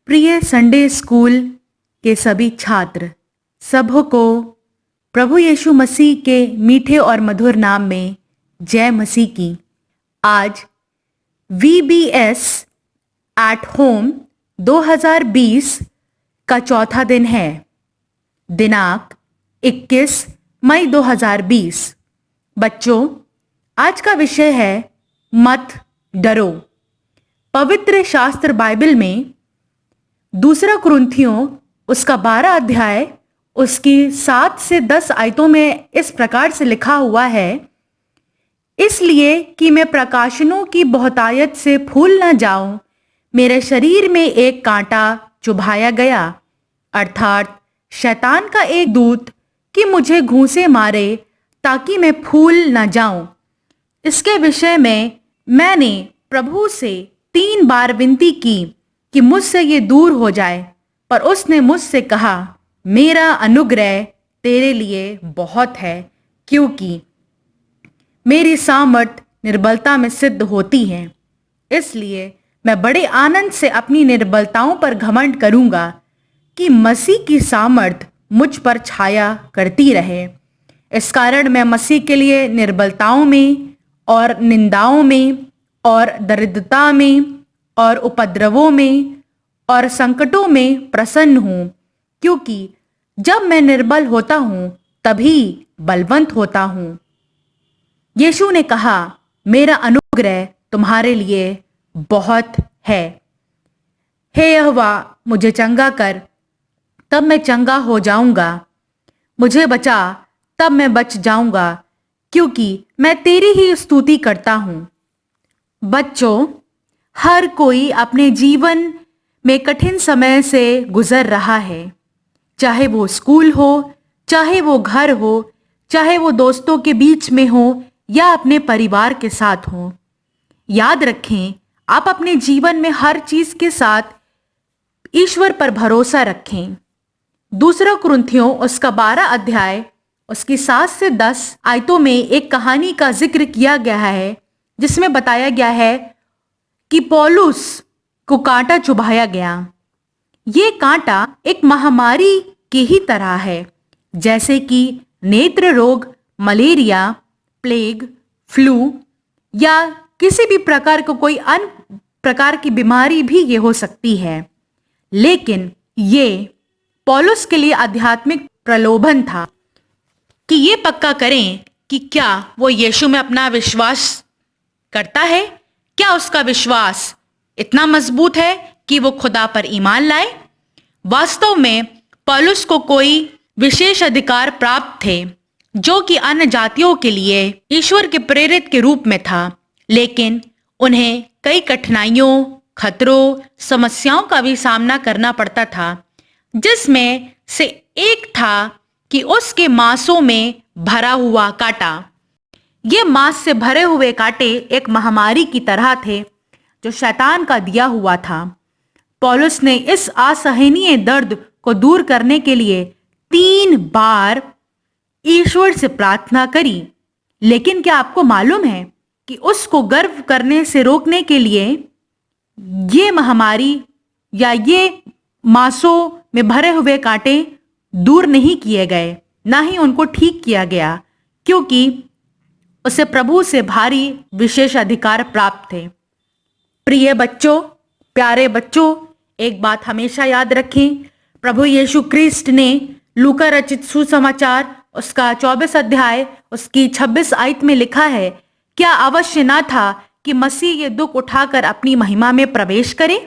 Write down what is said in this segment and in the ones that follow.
प्रिय Sunday school के सभी छात्र, सबको प्रभु यीशु मसीह के मीठे और मधुर नाम में जय मसीह की। आज VBS एट होम 2020 का चौथा दिन है। दिनांक 21 मई 2020। बच्चों, आज का विषय है मत डरो। पवित्र शास्त्र बाइबल में दूसरा कुरिन्थियों उसका 12 अध्याय उसकी 7 से 10 आयतों में इस प्रकार से लिखा हुआ है, इसलिए कि मैं प्रकाशनों की बहुतायत से फूल न जाऊं, मेरे शरीर में एक कांटा चुभाया गया, अर्थात शैतान का एक दूत, कि मुझे घूंसे मारे ताकि मैं फूल न जाऊं। इसके विषय में मैंने प्रभु से 3 बार विनती की कि मुझसे ये दूर हो जाए, पर उसने मुझसे कहा, मेरा अनुग्रह तेरे लिए बहुत है, क्योंकि मेरी सामर्थ निर्बलता में सिद्ध होती है। इसलिए मैं बड़े आनंद से अपनी निर्बलताओं पर घमंड करूंगा कि मसीह की सामर्थ मुझ पर छाया करती रहे। इस कारण मैं मसीह के लिए निर्बलताओं में और निंदाओं में और दरिद्रता में और उपद्रवों में और संकटों में प्रसन्न हूँ, क्योंकि जब मैं निर्बल होता हूँ तभी बलवंत होता हूँ। यीशु ने कहा, मेरा अनुग्रह तुम्हारे लिए बहुत है। हे यहोवा, मुझे चंगा कर, तब मैं चंगा हो जाऊंगा। मुझे बचा, तब मैं बच जाऊंगा, क्योंकि मैं तेरी ही स्तुति करता हूँ। बच्चों, हर कोई अपने जीवन में कठिन समय से गुजर रहा है, चाहे वो स्कूल हो, चाहे वो घर हो, चाहे वो दोस्तों के बीच में हो या अपने परिवार के साथ हो। याद रखें, आप अपने जीवन में हर चीज के साथ ईश्वर पर भरोसा रखें। दूसरा कुरिन्थियों उसका 12 अध्याय उसकी 7 से 10 आयतों में एक कहानी का जिक्र किया गया है, जिसमें बताया गया है कि पौलुस को कांटा चुभाया गया। ये कांटा एक महामारी की ही तरह है, जैसे कि नेत्र रोग, मलेरिया, प्लेग, फ्लू या किसी भी प्रकार को कोई अन्य प्रकार की बीमारी भी ये हो सकती है। लेकिन ये पौलुस के लिए आध्यात्मिक प्रलोभन था कि ये पक्का करें कि क्या वो यीशु में अपना विश्वास करता है, क्या उसका विश्वास इतना मजबूत है कि वो खुदा पर ईमान लाए। वास्तव में पौलुस को कोई विशेष अधिकार प्राप्त थे, जो कि अन्य जातियों के लिए ईश्वर के प्रेरित के रूप में था, लेकिन उन्हें कई कठिनाइयों, खतरों, समस्याओं का भी सामना करना पड़ता था, जिसमें से एक था कि उसके मांसों में भरा हुआ कांटा। ये मांस से भरे हुए कांटे एक महामारी की तरह थे, जो शैतान का दिया हुआ था। पौलुस ने इस असहनीय दर्द को दूर करने के लिए 3 बार ईश्वर से प्रार्थना करी। लेकिन क्या आपको मालूम है कि उसको गर्व करने से रोकने के लिए ये महामारी या ये मांसों में भरे हुए कांटे दूर नहीं किए गए, ना ही उनको ठीक किया गया, क्योंकि उसे प्रभु से भारी विशेष अधिकार प्राप्त थे। प्रिय बच्चों, प्यारे बच्चों, एक बात हमेशा याद रखें, प्रभु यीशु क्रिस्ट ने लूका रचित सुसमाचार उसका 24 अध्याय उसकी 26 आयत में लिखा है, क्या अवश्य ना था कि मसीह ये दुख उठाकर अपनी महिमा में प्रवेश करे।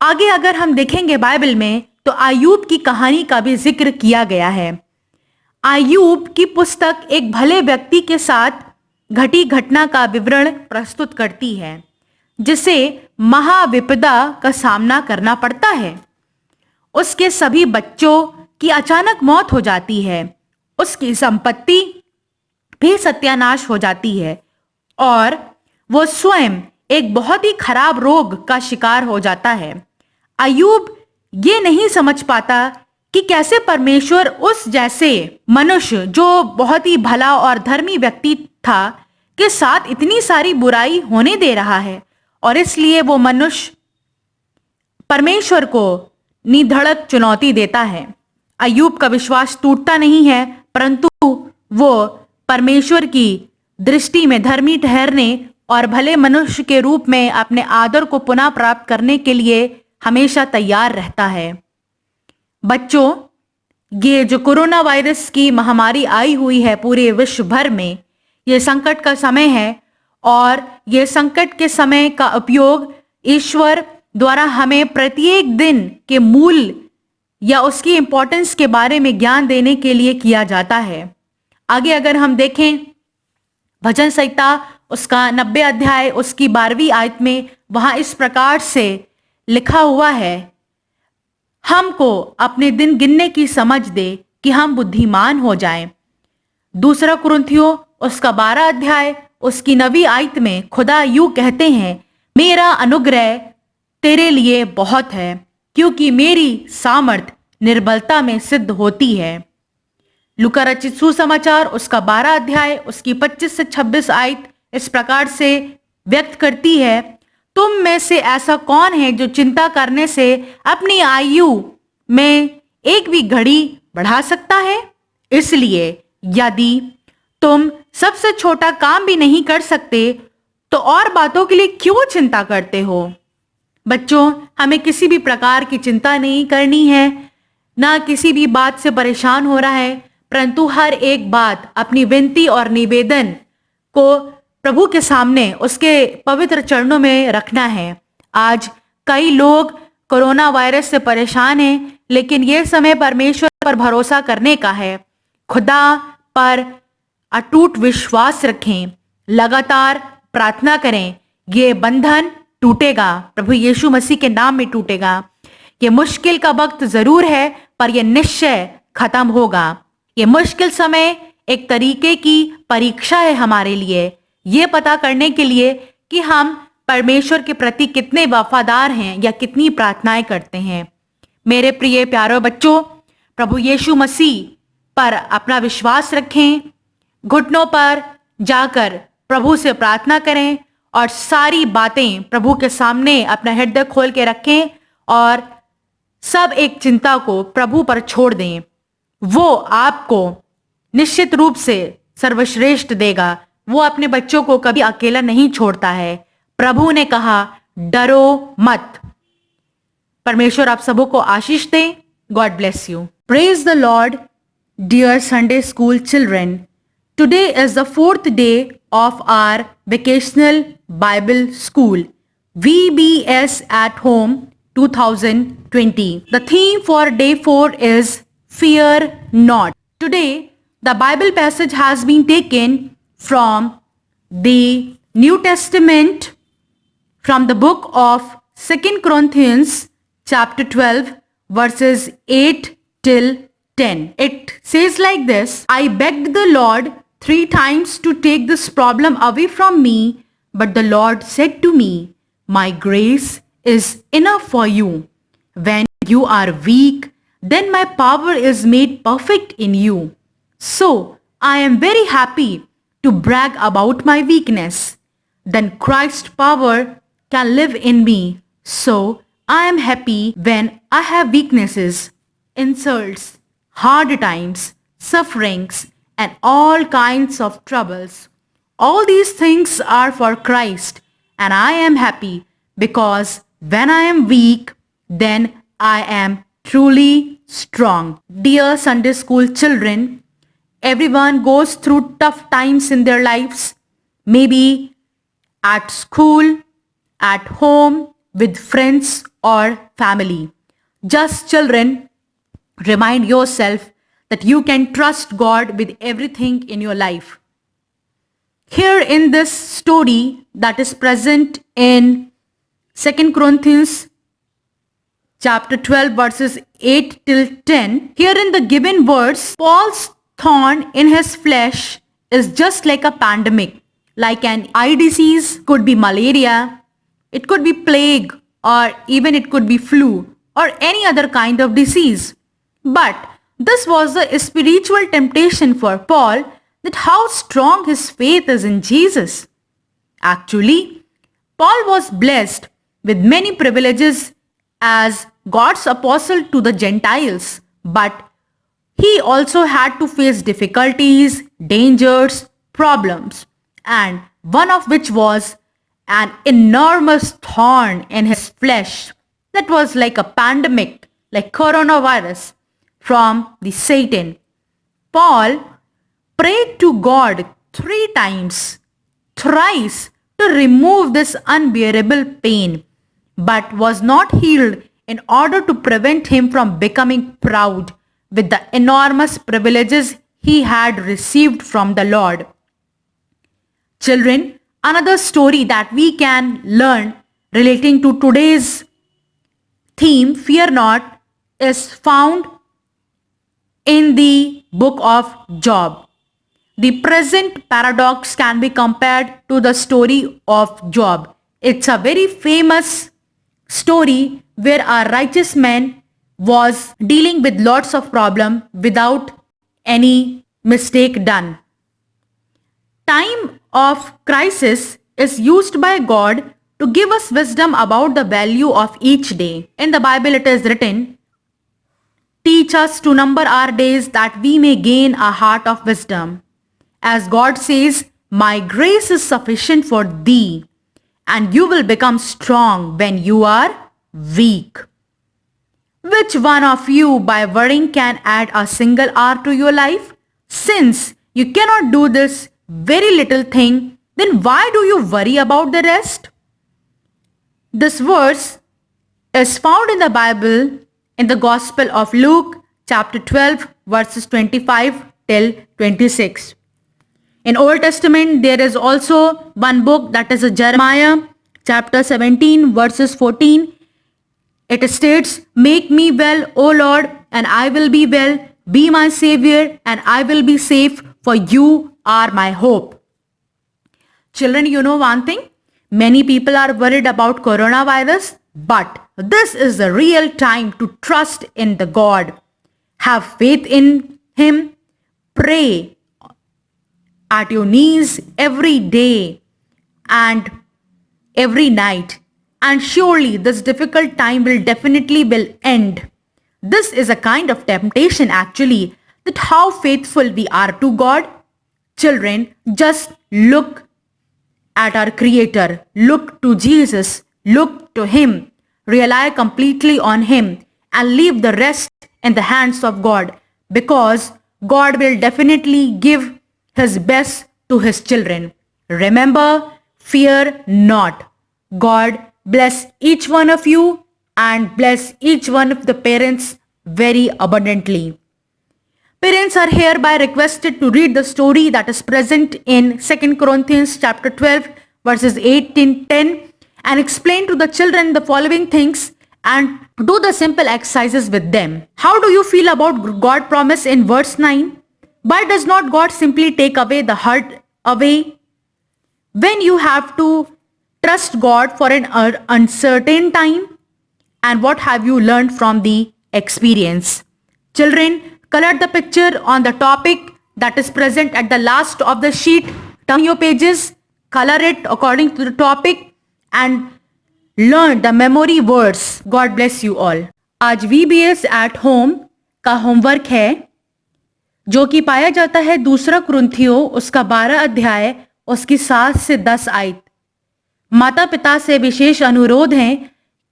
आगे अगर हम देखेंगे बाइबल में, तो अय्यूब की कहानी का भी जिक्र किया गया है। अय्यूब की पुस्तक एक भले व्यक्ति के साथ घटी घटना का विवरण प्रस्तुत करती है, जिसे महाविपदा का सामना करना पड़ता है। उसके सभी बच्चों की अचानक मौत हो जाती है, उसकी संपत्ति भी सत्यानाश हो जाती है और वो स्वयं एक बहुत ही खराब रोग का शिकार हो जाता है। अय्यूब ये नहीं समझ पाता कि कैसे परमेश्वर उस जैसे मनुष्य, जो बहुत ही भला और धर्मी व्यक्ति था, के साथ इतनी सारी बुराई होने दे रहा है, और इसलिए वो मनुष्य परमेश्वर को निधड़क चुनौती देता है। अय्यूब का विश्वास टूटता नहीं है, परंतु वो परमेश्वर की दृष्टि में धर्मी ठहरने और भले मनुष्य के रूप में अपने आदर को पुनः प्राप्त करने के लिए हमेशा तैयार रहता है। बच्चों, ये जो कोरोना वायरस की महामारी आई हुई है पूरे विश्व भर में, ये संकट का समय है और ये संकट के समय का उपयोग ईश्वर द्वारा हमें प्रत्येक दिन के मूल या उसकी इंपॉर्टेंस के बारे में ज्ञान देने के लिए किया जाता है। आगे अगर हम देखें भजन संहिता उसका 90 अध्याय उसकी 12वीं आयत में, वहां इस प्रकार से लिखा हुआ है, हमको अपने दिन गिनने की समझ दे कि हम बुद्धिमान हो जाएं। दूसरा कुरिन्थियों उसका 12 अध्याय उसकी 9वीं आयत में खुदा यूं कहते हैं, मेरा अनुग्रह तेरे लिए बहुत है, क्योंकि मेरी सामर्थ निर्बलता में सिद्ध होती है। लूका रचित सुसमाचार उसका 12 अध्याय उसकी 25 से 26 आयत इस प्रकार से व्यक्त करती है, तुम में से ऐसा कौन है जो चिंता करने से अपनी आयु में एक भी घड़ी बढ़ा सकता है? इसलिए यदि तुम सबसे छोटा काम भी नहीं कर सकते तो और बातों के लिए क्यों चिंता करते हो? बच्चों, हमें किसी भी प्रकार की चिंता नहीं करनी है, ना किसी भी बात से परेशान हो रहा है, परंतु हर एक बात अपनी विनती और निवेदन को प्रभु के सामने उसके पवित्र चरणों में रखना है। आज कई लोग कोरोना वायरस से परेशान हैं, लेकिन यह समय परमेश्वर पर भरोसा करने का है। खुदा पर अटूट विश्वास रखें, लगातार प्रार्थना करें। ये बंधन टूटेगा, प्रभु यीशु मसीह के नाम में टूटेगा। ये मुश्किल का वक्त जरूर है, पर यह निश्चय खत्म होगा। ये मुश्किल समय एक तरीके की परीक्षा है हमारे लिए, ये पता करने के लिए कि हम परमेश्वर के प्रति कितने वफादार हैं या कितनी प्रार्थनाएं करते हैं। मेरे प्रिय प्यारे बच्चों, प्रभु यीशु मसीह पर अपना विश्वास रखें, घुटनों पर जाकर प्रभु से प्रार्थना करें और सारी बातें प्रभु के सामने अपना हृदय खोल के रखें और सब एक चिंता को प्रभु पर छोड़ दें। वो आपको निश्चित रूप से सर्वश्रेष्ठ देगा। वो अपने बच्चों को कभी अकेला नहीं छोड़ता है। प्रभु ने कहा, डरो मत। परमेश्वर आप सबों को आशीष दे। God bless you. Praise the Lord, dear Sunday school children. Today is the 4th day of our vacational Bible school, VBS at Home 2020. The theme for day 4 is Fear Not. Today, the Bible passage has been taken from the New Testament, from the book of 2 Corinthians chapter 12 verses 8 till 10. It says like this, I begged the Lord 3 times to take this problem away from me, but the Lord said to me, my grace is enough for you. When you are weak, then my power is made perfect in you. So I am very happy to brag about my weakness. Then Christ's power can live in me. So I am happy when I have weaknesses, insults, hard times, sufferings, and all kinds of troubles. All these things are for Christ, and I am happy because when I am weak, then I am truly strong. Dear Sunday school children, everyone goes through tough times in their lives, maybe at school, at home, with friends or family. Just children, remind yourself that you can trust God with everything in your life. Here in this story that is present in 2 Corinthians chapter 12 verses 8 till 10, here in the given words, Paul's thorn in his flesh is just like a pandemic, like an eye disease, could be malaria, it could be plague, or even it could be flu or any other kind of disease. But this was a spiritual temptation for Paul, that how strong his faith is in Jesus. Actually, Paul was blessed with many privileges as God's apostle to the Gentiles, but he also had to face difficulties, dangers, problems, and one of which was an enormous thorn in his flesh that was like a pandemic, like coronavirus from the Satan. Paul prayed to God 3 times, thrice, to remove this unbearable pain, but was not healed in order to prevent him from becoming proud with the enormous privileges he had received from the Lord. Children, another story that we can learn relating to today's theme, fear not, is found in the book of Job. The present paradox can be compared to the story of Job. It's a very famous story where a righteous man was dealing with lots of problem without any mistake done. Time of crisis is used by God to give us wisdom about the value of each day. In the Bible it is written, "Teach us to number our days that we may gain a heart of wisdom." As God says, "My grace is sufficient for thee, and you will become strong when you are weak." Which one of you by worrying can add a single hour to your life? Since you cannot do this very little thing, then why do you worry about the rest? This verse is found in the Bible in the Gospel of Luke chapter 12 verses 25 till 26. In Old Testament there is also one book, that is Jeremiah chapter 17 verses 14. It states, "Make me well, O Lord, and I will be well. Be my Savior, and I will be safe, for you are my hope." Children, you know one thing? Many people are worried about coronavirus, but this is the real time to trust in the God. Have faith in Him. Pray at your knees every day and every night. And surely this difficult time will definitely end. This is a kind of temptation actually, that how faithful we are to God. Children, just look at our Creator. Look to Jesus. Look to Him. Rely completely on Him and leave the rest in the hands of God, because God will definitely give His best to His children. Remember, fear not. God bless each one of you and bless each one of the parents very abundantly. Parents are hereby requested to read the story that is present in 2 Corinthians chapter 12 verses 8 and 10 and explain to the children the following things and do the simple exercises with them. How do you feel about God's promise in verse 9? Why does not God simply take away the hurt away? When you have to trust God for an uncertain time? And what have you learned from the experience? Children, color the picture on the topic that is present at the last of the sheet. Turn your pages, color it according to the topic and learn the memory words. God bless you all. आज VBS at home का homework है, जो कि पाया जाता है 2 कुरिन्थियों उसका 12 अध्याय उसकी 7 से 10 आयत। माता पिता से विशेष अनुरोध है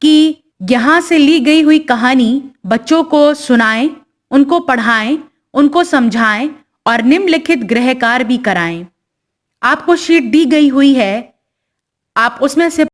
कि यहाँ से ली गई हुई कहानी बच्चों को सुनाएं, उनको पढ़ाएं, उनको समझाएं और निम्नलिखित गृह कार्य भी कराएं। आपको शीट दी गई हुई है, आप उसमें से